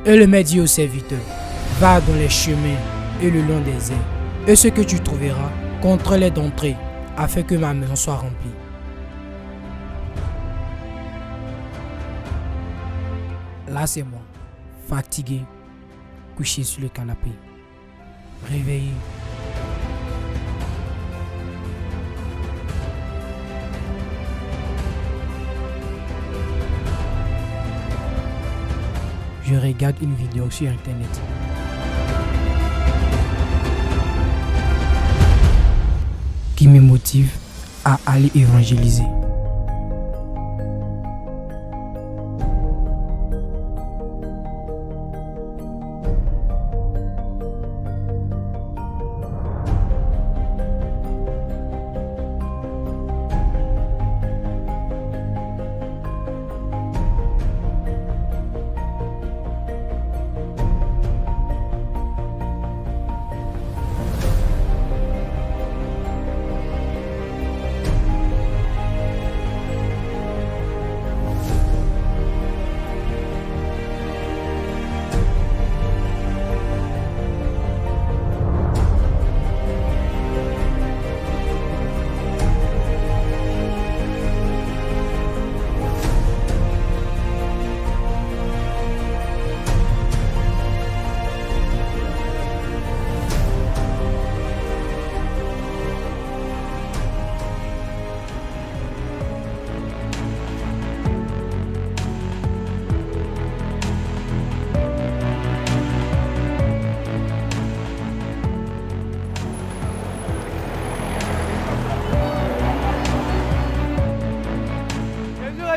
Et le maître dit au serviteur, va dans les chemins et le long des airs, et ce que tu trouveras, contrôle-les d'entrée, afin que ma maison soit remplie. Là c'est moi, fatigué, couché sur le canapé, réveillé. Je regarde une vidéo sur internet. Qui me motive à aller évangéliser.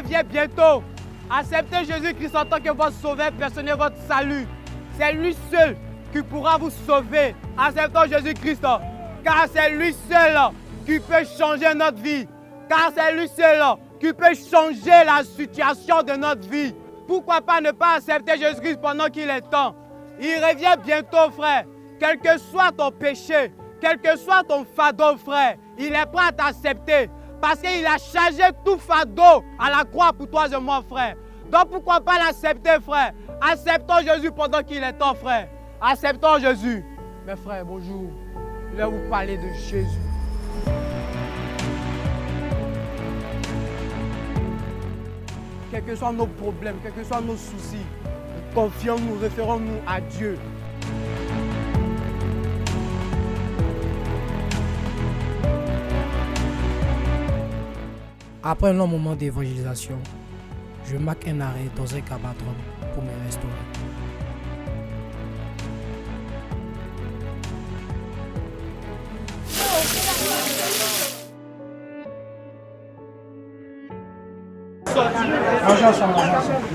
Revient bientôt. Acceptez Jésus-Christ en tant que votre sauveur personnel, votre salut. C'est lui seul qui pourra vous sauver. Acceptons Jésus-Christ, car c'est lui seul qui peut changer notre vie. Car c'est lui seul qui peut changer la situation de notre vie. Pourquoi pas ne pas accepter Jésus-Christ pendant qu'il est temps? Il revient bientôt, frère. Quel que soit ton péché, quel que soit ton fardeau, frère, il est prêt à t'accepter. Parce qu'il a chargé tout fardeau à la croix pour toi et moi, frère. Donc pourquoi pas l'accepter, frère? Acceptons Jésus pendant qu'il est temps, frère. Acceptons Jésus. Mes frères, bonjour. Je vais vous parler de Jésus. Quels que soient nos problèmes, quels que soient nos soucis, confions-nous, référons-nous à Dieu. Après un long moment d'évangélisation, je marque un arrêt dans un cabatron pour me restaurer. Manger ensemble.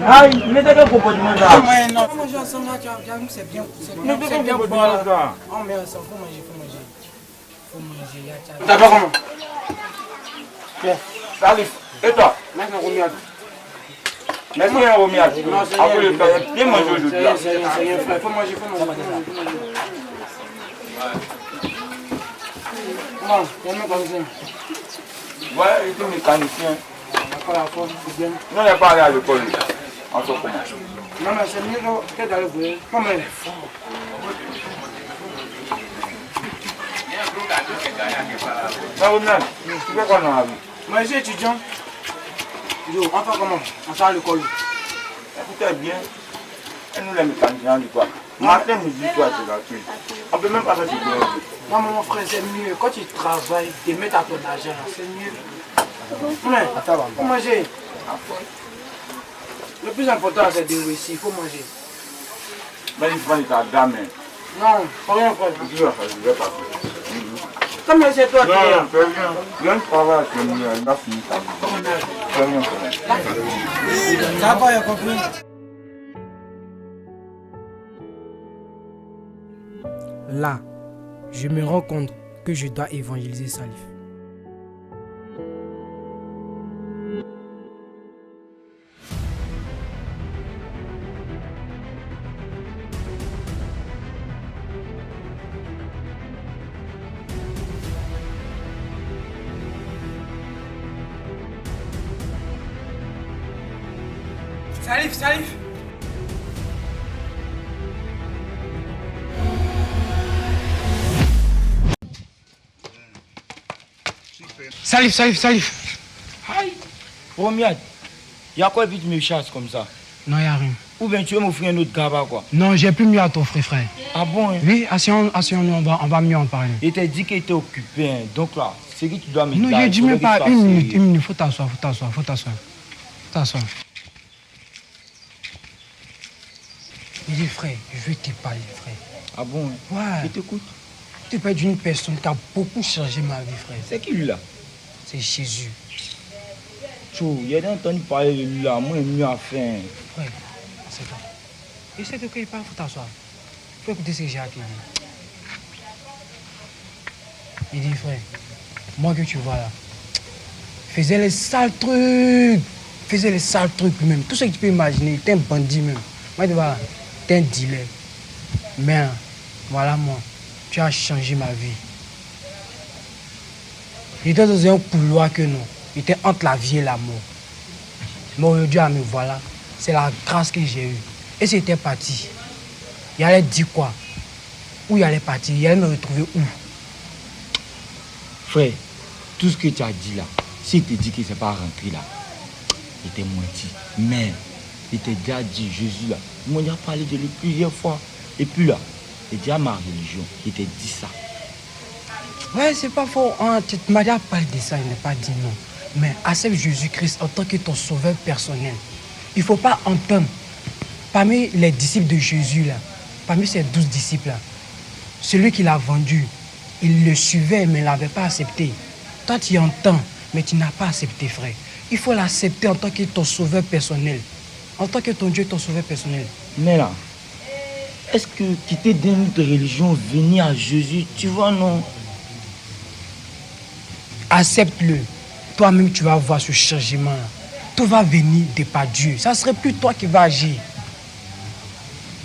Ah, mettez quel comportement là? Non, manger ensemble, c'est bien. C'est bien pour moi. Oh, mais ça, faut manger. Faut manger, T'as pas comment? Bien. Salif, et toi? Maintenant, Romiade. Merci, Romiade. Après le faire, bien manger aujourd'hui. C'est rien, frère. Faut manger. Non, il y a un mécanicien. Ouais, il est mécanicien. Non, il n'est pas allé à l'école. En ce moment. Non, mais c'est mieux que d'aller voir. Non, mais il est fort. Non, Romiade, tu fais quoi dans la vie? Moi, je suis étudiant. Yo, on fait comment? On sort à l'école. Écoutez bien. Et nous, les mécaniciens, on dit quoi? Matin, midi, toi, c'est gratuit. On ne peut même pas faire ce que non, mais mon frère, c'est mieux. Quand tu travailles, tu mets à ton argent, c'est mieux. Mais, il faut manger. Le plus important, c'est de réussir. Il faut manger. Mais il faut pas dame. Non, pas rien, frère. Je vais pas faire. Comme c'est toi qui es là. Il y a un travail que nous avons fini. Ça va, il a compris. Là, je me rends compte que je dois évangéliser Salif. Salif Salif. Aïe. Romiade, il y a quoi et puis tu me chasses comme ça? Non, il n'y a rien. Ou bien tu veux m'offrir un autre gaba quoi? Non, j'ai plus mieux à t'offrir, frère. Ah bon hein? Oui, asseyons-nous, on va mieux en parler. Il t'a dit qu'il était occupé, hein. Donc là, c'est que tu dois me Non, dire. je dis même pas une minute. Faut t'asseoir. Il dit, frère, je vais te parler, frère. Ah bon? Ouais. Je t'écoute. Tu parles d'une personne qui a beaucoup changé ma vie, frère. C'est qui lui là? C'est Jésus. Chou, il a entendu parler de lui là. Moi, il mieux à faire. Frère, c'est toi. Essaie de qu'il parle, faut t'asseoir. Faut écouter ce que j'ai à te dire. Il dit, frère, moi que tu vois là, faisais les sales trucs même. Tout ce que tu peux imaginer, t'es un bandit même. Moi, tu vois, t'es un dealer. Mais, voilà moi, tu as changé ma vie. Il était dans un couloir que non. Il était entre la vie et la mort. Mais aujourd'hui, me voilà. C'est la grâce que j'ai eue. Et c'était parti. Il allait dire quoi? Où il allait partir? Il allait me retrouver où? Frère, tout ce que tu as dit là, s'il te dit qu'il ne s'est pas rentré là, il était menti. Mais il t'a déjà dit, Jésus là, il m'a déjà parlé de lui plusieurs fois. Et puis là, il dit à ma religion, il t'a dit ça. Ouais, c'est pas faux. Hein. Tu m'as déjà parlé de ça, il n'a pas dit non. Mais accepte Jésus-Christ en tant que ton sauveur personnel. Il ne faut pas entendre. Parmi les disciples de Jésus, là, parmi ces 12 disciples-là, celui qui l'a vendu, il le suivait, mais il ne l'avait pas accepté. Toi, tu entends, mais tu n'as pas accepté, frère. Il faut l'accepter en tant que ton sauveur personnel. En tant que ton Dieu, ton sauveur personnel. Mais là, est-ce que quitter d'une autre religion, venir à Jésus, tu vois, non? Accepte-le. Toi-même, tu vas voir ce changement-là. Tout va venir de par Dieu. Ça ne serait plus toi qui vas agir.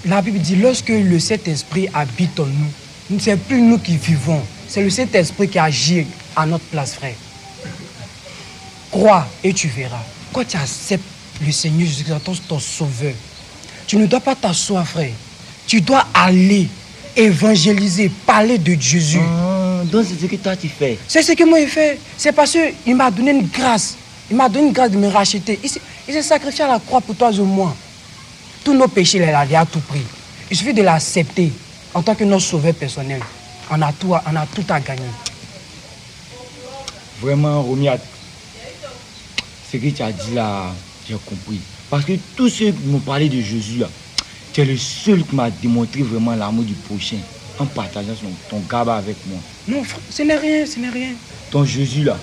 La Bible dit, lorsque le Saint-Esprit habite en nous, ce n'est plus nous qui vivons. C'est le Saint-Esprit qui agit à notre place, frère. Crois et tu verras. Quand tu acceptes le Seigneur Jésus-Christ en tant que ton sauveur, tu ne dois pas t'asseoir, frère. Tu dois aller évangéliser, parler de Jésus. Donc c'est ce que toi tu fais. C'est ce que moi j'ai fait. C'est parce qu'il m'a donné une grâce. Il m'a donné une grâce de me racheter. Il s'est sacrifié à la croix pour toi et moi. Tous nos péchés, il a à tout prix. Il suffit de l'accepter en tant que notre sauveur personnel. On a tout à gagner. Vraiment, Romiade, ce que tu as dit là, j'ai compris. Parce que tous ceux qui m'ont parlé de Jésus là, tu es le seul qui m'a démontré vraiment l'amour du prochain en partageant ton gaba avec moi. Non, ce n'est rien, ce n'est rien. Ton Jésus là,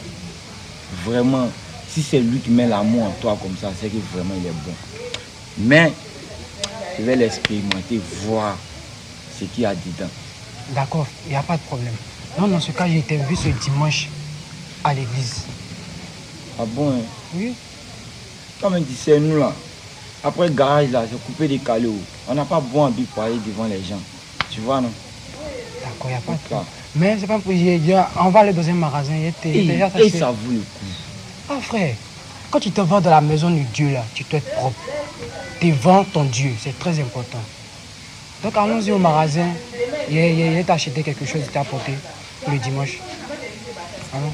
vraiment, si c'est lui qui met l'amour en toi comme ça, c'est que vraiment il est bon. Mais, je vais l'expérimenter, voir ce qu'il y a dedans. D'accord, il n'y a pas de problème. Non, dans ce cas, j'ai été vu ce dimanche à l'église. Ah bon, hein? Oui. Comme on dit, c'est nous là. Après le garage là, c'est coupé des calots. On n'a pas bon envie de parler devant les gens. Tu vois, non? D'accord, il n'y a pas de problème. Mais c'est pas pour on va aller dans un magasin. Et ça vaut le coup. Ah frère, quand tu te vends dans la maison de Dieu là, tu dois être propre. Devant ton Dieu, c'est très important. Donc allons-y au magasin. Il t'a acheté quelque chose, il t'a apporté pour le dimanche. Allons.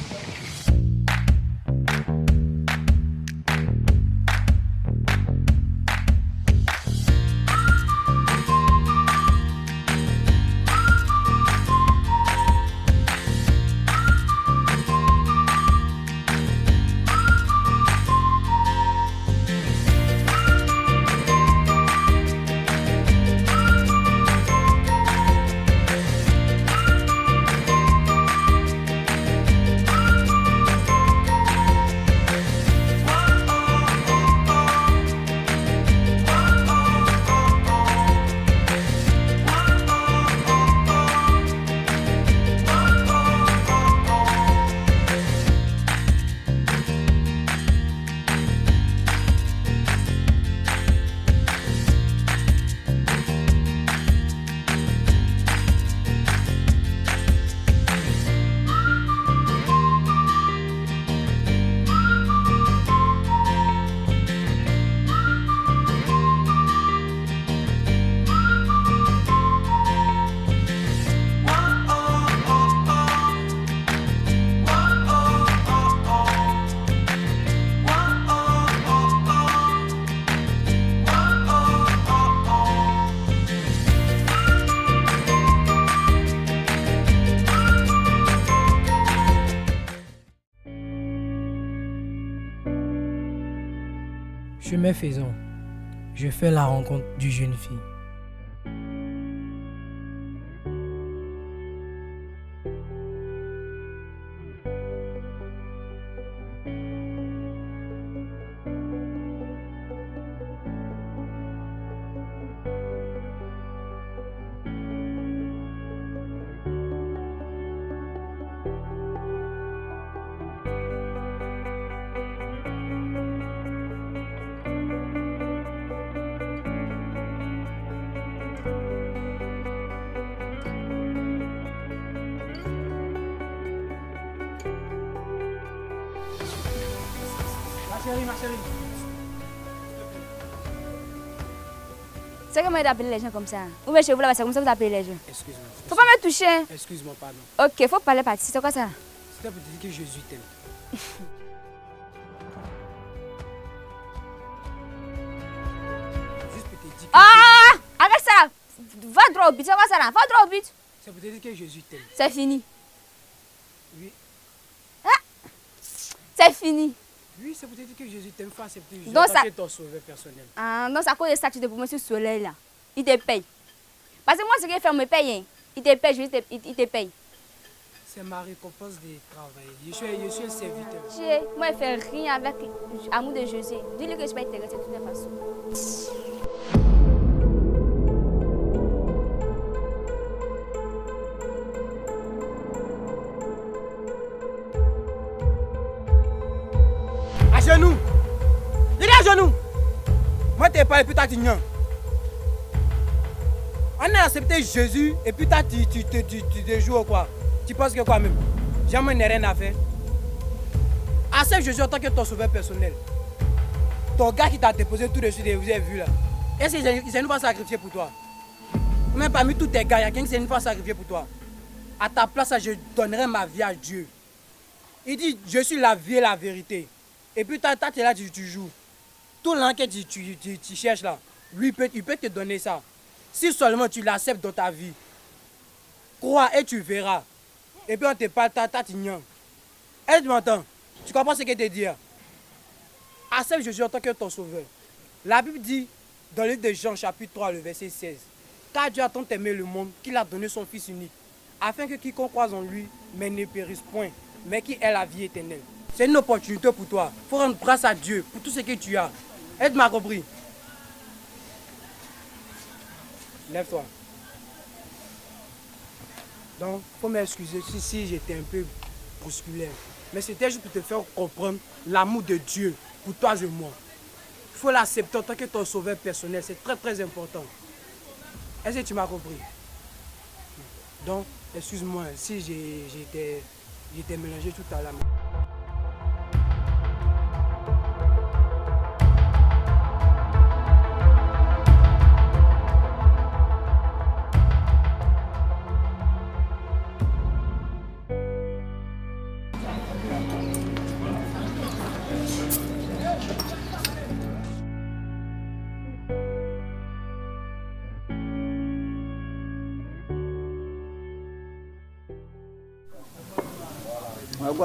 chemin faisant, je fais la rencontre d'une jeune fille. Ma chérie. C'est comment d'appeler les gens comme ça? Ou bien chez vous là, c'est comme ça que vous appelez les gens? Excuse-moi. Faut pas me toucher. Excuse-moi, pardon. Ok, faut parler par ici. C'est quoi ça? C'était pour te dire que Jésus t'aime. Juste pour te dire que Ah! Arrête ça! Va droit au but. C'est quoi ça là? Va droit au but. c'est pour te dire que Jésus t'aime. C'est fini. Oui. C'est fini. Oui, c'est pour te dire que Jésus t'aime, faut accepter Jésus Donc en tant ça- que ton sauveur personnel. Ah, non, c'est à cause de ça que tu te promets sur le soleil là. Il te paye. Parce que moi, ce qu'il fait me paye. Hein. Il te paye, il te paye. C'est ma récompense de travail. Je suis un serviteur. Chier, moi, il fait rien avec l'amour de Jésus. Dis-lui que je ne suis pas intéressée de toutes les façons. À genoux. Il est à genoux. Moi, tu n'es pas et puis toi, tu gnanes. On a accepté Jésus et puis toi, tu te joues quoi? Tu penses que quoi même? Jamais n'ai rien à faire. Accepte Jésus en tant que ton sauveur personnel. Ton gars qui t'a déposé tout de suite, vous avez vu là. Est-ce qu'il s'est une fois sacrifié pour toi? Même parmi tous tes gars, il y a quelqu'un qui s'est une fois sacrifié pour toi. À ta place, je donnerai ma vie à Dieu. Il dit, je suis la vie et la vérité. Et puis toi, tu es là, tu joues. Tout l'enquête que tu cherches là, lui, il peut te donner ça. Si seulement tu l'acceptes dans ta vie. Crois et tu verras. Et puis on te parle, tu gnanes. Est-ce que tu m'entends? Tu comprends ce que je te dis? Accepte Jésus en tant que ton sauveur. La Bible dit, dans le livre de Jean, chapitre 3, le verset 16, car Dieu a tant aimé le monde qu'il a donné son Fils unique, afin que quiconque croise en lui, mais ne périsse point, mais qui ait la vie éternelle. C'est une opportunité pour toi. Il faut rendre grâce à Dieu pour tout ce que tu as. Est-ce que tu m'as compris? Lève-toi. Donc, il faut m'excuser si j'étais un peu brusculaire. Mais c'était juste pour te faire comprendre l'amour de Dieu pour toi et moi. Il faut l'accepter en tant que ton sauveur personnel. C'est très très important. Est-ce que tu m'as compris? Donc, excuse-moi si j'étais mélangé tout à l'heure.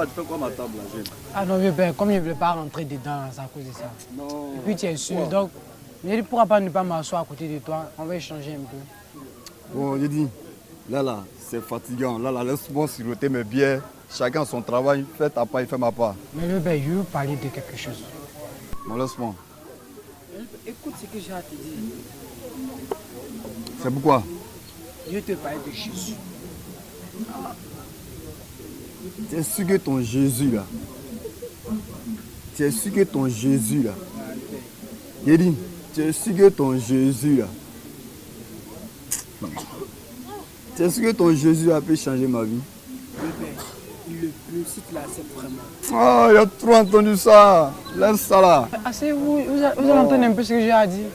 Tu fais quoi ma table là, jeune? Ah non, mais ben, comme je ne voulais pas rentrer dedans, c'est à cause de ça. Non. Et puis tu es sûr, donc, je dis pourquoi pas ne pas m'asseoir à côté de toi, on va échanger un peu. Bon, j'ai dit, là, c'est fatigant. Là, laisse-moi siroter mes bières. Chacun son travail. Fais ta part, il fait ma part. Mais le ben, je veux parler de quelque chose. Bon, laisse-moi. Écoute ce que j'ai à te dire. C'est pourquoi? Je vais te parler de Jésus. Tu es sûr que ton Jésus là. Tu es sûr que ton Jésus là. J'ai dit, tu es sûr que ton Jésus là. Tu es sûr que ton Jésus a pu changer ma vie? Le ben, il le peut si tu l'acceptes vraiment. Ah, il a trop entendu ça. Laisse ça là. Assez, vous allez entendre un peu ce que j'ai à dire.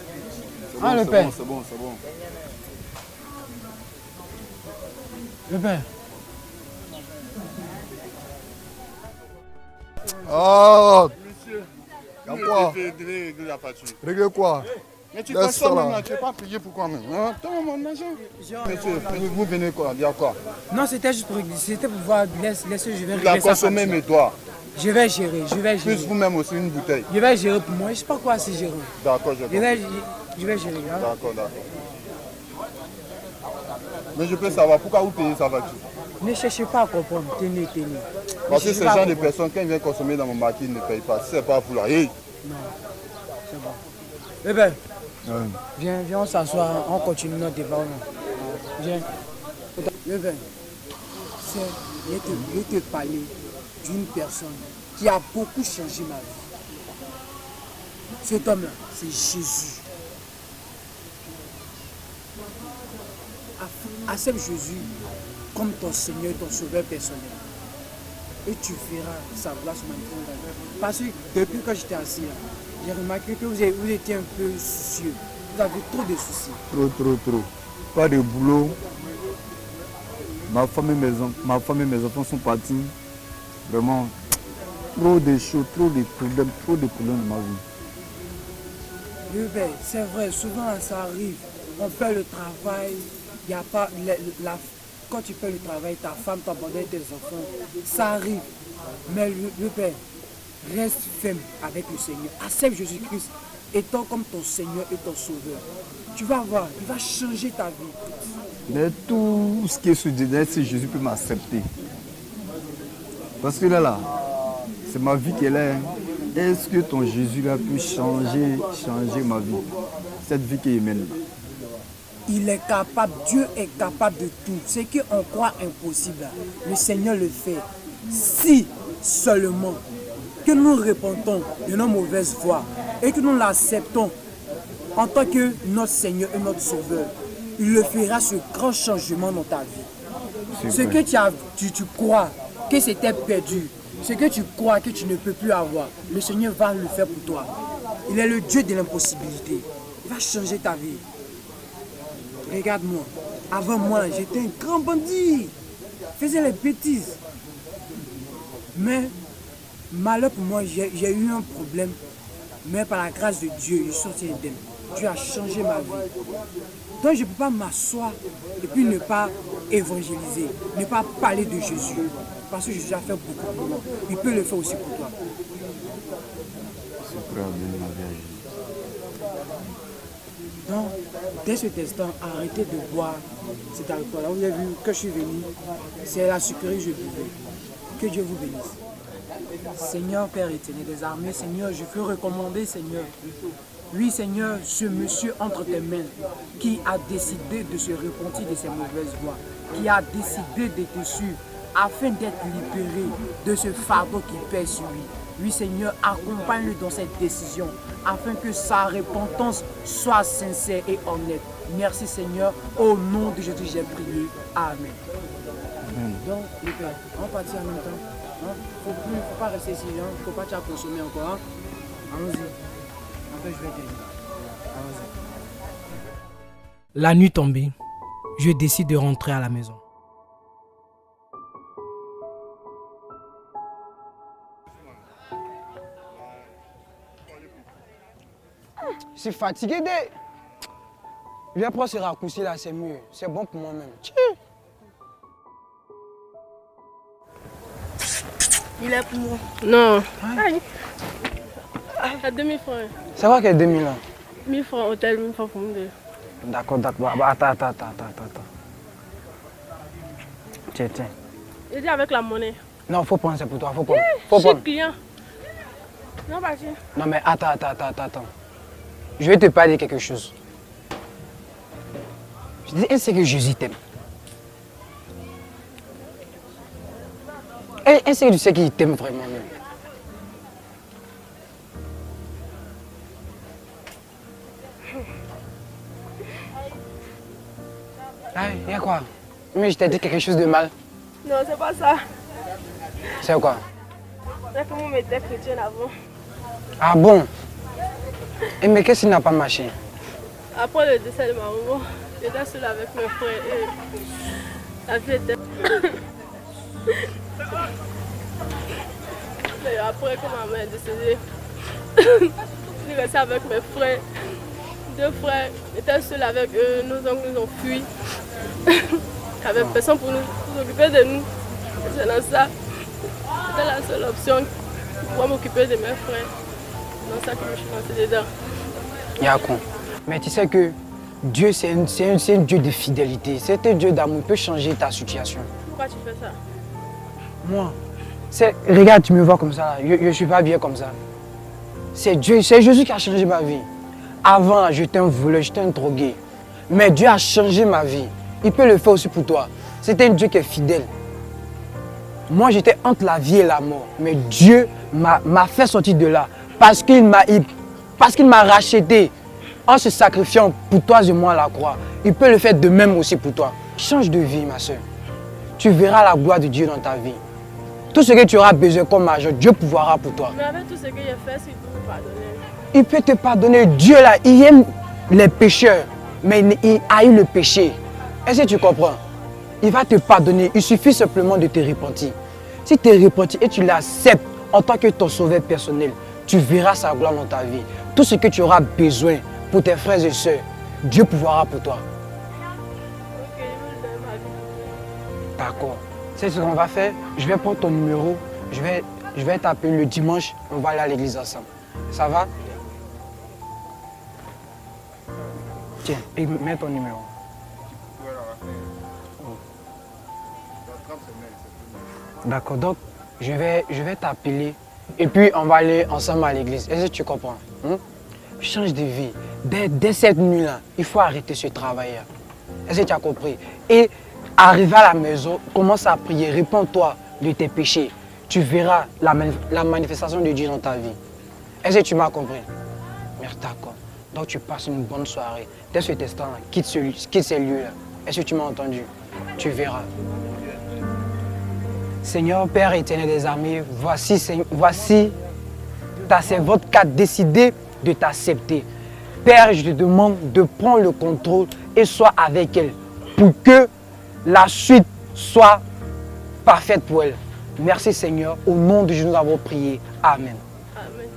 Ah, le père. C'est bon. Le père. Oh! Y'a quoi? Régler la facture. Régler quoi? Mais tu Laisse fais ça ça, là. maintenant, tu ne vas pas payer pour quoi même? Attends, mon agent. Monsieur, vous venez quoi? Dire quoi? Non, c'était juste pour voir, laisse, je vais Tu régler l'as ça. consommé, mais toi. Je vais gérer. Plus vous-même aussi une bouteille. Je vais gérer pour moi, je sais pas quoi c'est gérer. D'accord, Je vais gérer. Hein. D'accord. Mais je peux savoir pourquoi vous payez sa facture? Ne cherchez pas à comprendre, tenez. Parce que ce genre de personnes, quand ils viennent consommer dans mon marché, ils ne payent pas. Si ce n'est pas pour la hey. Non, c'est bon. Eh bien, viens, on s'assoit, on continue notre débat. Viens. Eh bien, je vais te parler d'une personne qui a beaucoup changé ma vie. Cet homme-là, c'est Jésus. Accepte Jésus comme ton Seigneur, ton Sauveur personnel. Et tu verras sa gloire sur ma vie. Parce que depuis que j'étais assis là, j'ai remarqué que vous étiez un peu soucieux. Vous avez trop de soucis. Trop. Pas de boulot. Ma femme et mes enfants sont partis. Vraiment, trop de choses, trop de problèmes de ma vie. Oui, ben, c'est vrai, souvent ça arrive. On fait le travail, il n'y a pas. Quand tu fais le travail, ta femme t'abandonne, tes enfants, ça arrive. Mais le Père, reste ferme avec le Seigneur. Accepte Jésus-Christ étant comme ton Seigneur et ton Sauveur. Tu vas voir, il va changer ta vie. Mais tout ce qui est sur si Jésus peut m'accepter. Parce que là, c'est ma vie qu'elle est. Est-ce que ton Jésus là peut changer ma vie? Cette vie qu'il mène. Il est capable, Dieu est capable de tout. Ce qu'on croit impossible, le Seigneur le fait. Si seulement que nous répondons de nos mauvaises voies et que nous l'acceptons en tant que notre Seigneur et notre Sauveur, il le fera ce grand changement dans ta vie. Ce que tu crois que c'était perdu, ce que tu crois que tu ne peux plus avoir, le Seigneur va le faire pour toi. Il est le Dieu de l'impossibilité. Il va changer ta vie. Regarde-moi. Avant moi, j'étais un grand bandit. Je faisais les bêtises. Mais, malheur pour moi, j'ai eu un problème. Mais par la grâce de Dieu, je suis sorti indemne. Dieu a changé ma vie. Donc je ne peux pas m'asseoir et puis ne pas évangéliser, ne pas parler de Jésus. Parce que Jésus a fait beaucoup pour moi. Il peut le faire aussi pour toi. C'est prêt à donner ma vie à Jésus. Donc, dès cet instant, arrêtez de boire cet alcool. Là, vous avez vu que je suis venu, c'est la sucrerie que je buvais. Que Dieu vous bénisse. Seigneur, Père éternel des armées, Seigneur, je veux recommander, Seigneur. Oui, Seigneur, ce monsieur entre tes mains qui a décidé de se repentir de ses mauvaises voies, qui a décidé de te suivre afin d'être libéré de ce fardeau qui pèse sur lui. Oui, Seigneur, accompagne-le dans cette décision afin que sa repentance soit sincère et honnête. Merci, Seigneur. Au nom de Jésus, j'ai prié. Amen. Donc, les pères, on partit en même temps. Il ne faut pas rester ici, il ne faut pas te consommer encore. Hein? Allons-y. En fait, je vais t'aider. Allons-y. La nuit tombée, je décide de rentrer à la maison. Je suis fatigué. Viens prendre ce raccourci là, c'est mieux. C'est bon pour moi-même. Il est pour moi. Non. Aïe. À 2000 francs. C'est vrai qu'il y a 2000 ans. 1000 francs hôtel, 1000 francs pour nous deux. D'accord. Attends. Tiens. Il dit avec la monnaie. Non, faut prendre, c'est pour toi. Faut prendre. Je suis client. Non, vas-y. Non, mais attends. Je vais te parler de quelque chose. Je dis, est-ce que Jésus t'aime? Est-ce que tu sais qu'il t'aime vraiment même? Il y a quoi? Mais je t'ai dit quelque chose de mal. Non, c'est pas ça. C'est quoi? C'est comment on était chrétien avant. Ah bon? Mais qu'est-ce qui n'a pas marché? Après le décès de ma maman, j'étais seule avec mes frères et la vie était... Mais après, quand ma mère est décédée, je suis restée avec mes frères. 2 frères étaient seuls avec eux, nos oncles nous ont fui. Il n'y avait personne pour s'occuper de nous. C'est dans ça. C'était la seule option pour pouvoir m'occuper de mes frères. C'est dans ça que je me suis lancée dedans. Yacon. Mais tu sais que Dieu, c'est un Dieu de fidélité. C'est un Dieu d'amour. Il peut changer ta situation. Pourquoi tu fais ça? Moi, regarde, tu me vois comme ça. Je ne suis pas bien comme ça. C'est Dieu, c'est Jésus qui a changé ma vie. Avant, j'étais un voleur, j'étais un drogué. Mais Dieu a changé ma vie. Il peut le faire aussi pour toi. C'est un Dieu qui est fidèle. Moi, j'étais entre la vie et la mort. Mais Dieu m'a fait sortir de là. Parce qu'il m'a racheté en se sacrifiant pour toi et moi à la croix. Il peut le faire de même aussi pour toi. Change de vie, ma soeur. Tu verras la gloire de Dieu dans ta vie. Tout ce que tu auras besoin comme argent, Dieu pourvoira pour toi. Mais avec tout ce que j'ai fait, c'est pour me pardonner. Il peut te pardonner. Dieu là, il aime les pécheurs, mais il haït le péché. Est-ce que tu comprends? Il va te pardonner. Il suffit simplement de te repentir. Si tu es repenti et tu l'acceptes en tant que ton sauveur personnel, tu verras sa gloire dans ta vie. Tout ce que tu auras besoin pour tes frères et sœurs, Dieu pourvoira pour toi. Ok, je vais donner ma vie. D'accord. C'est ce qu'on va faire. Je vais prendre ton numéro. Je vais t'appeler le dimanche. On va aller à l'église ensemble. Ça va? Tiens, et mets ton numéro. D'accord, donc je vais t'appeler et puis on va aller ensemble à l'église. Est-ce que tu comprends? Change de vie. Dès cette nuit-là, il faut arrêter ce travail. Est-ce que tu as compris? Et arriver à la maison, commence à prier, réponds-toi de tes péchés. Tu verras la manifestation de Dieu dans ta vie. Est-ce que tu m'as compris? Merci, d'accord. Donc tu passes une bonne soirée. Dès cet instant, quitte ces lieux-là. Est-ce que tu m'as entendu? Tu verras. Seigneur, Père éternel des armées, voici ta servante qui a décidé de t'accepter. Père, je te demande de prendre le contrôle et sois avec elle pour que la suite soit parfaite pour elle. Merci Seigneur, au nom de Jésus nous avons prié. Amen. Amen.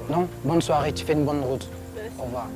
Non? Bonne soirée, tu fais une bonne route. Merci. Au revoir.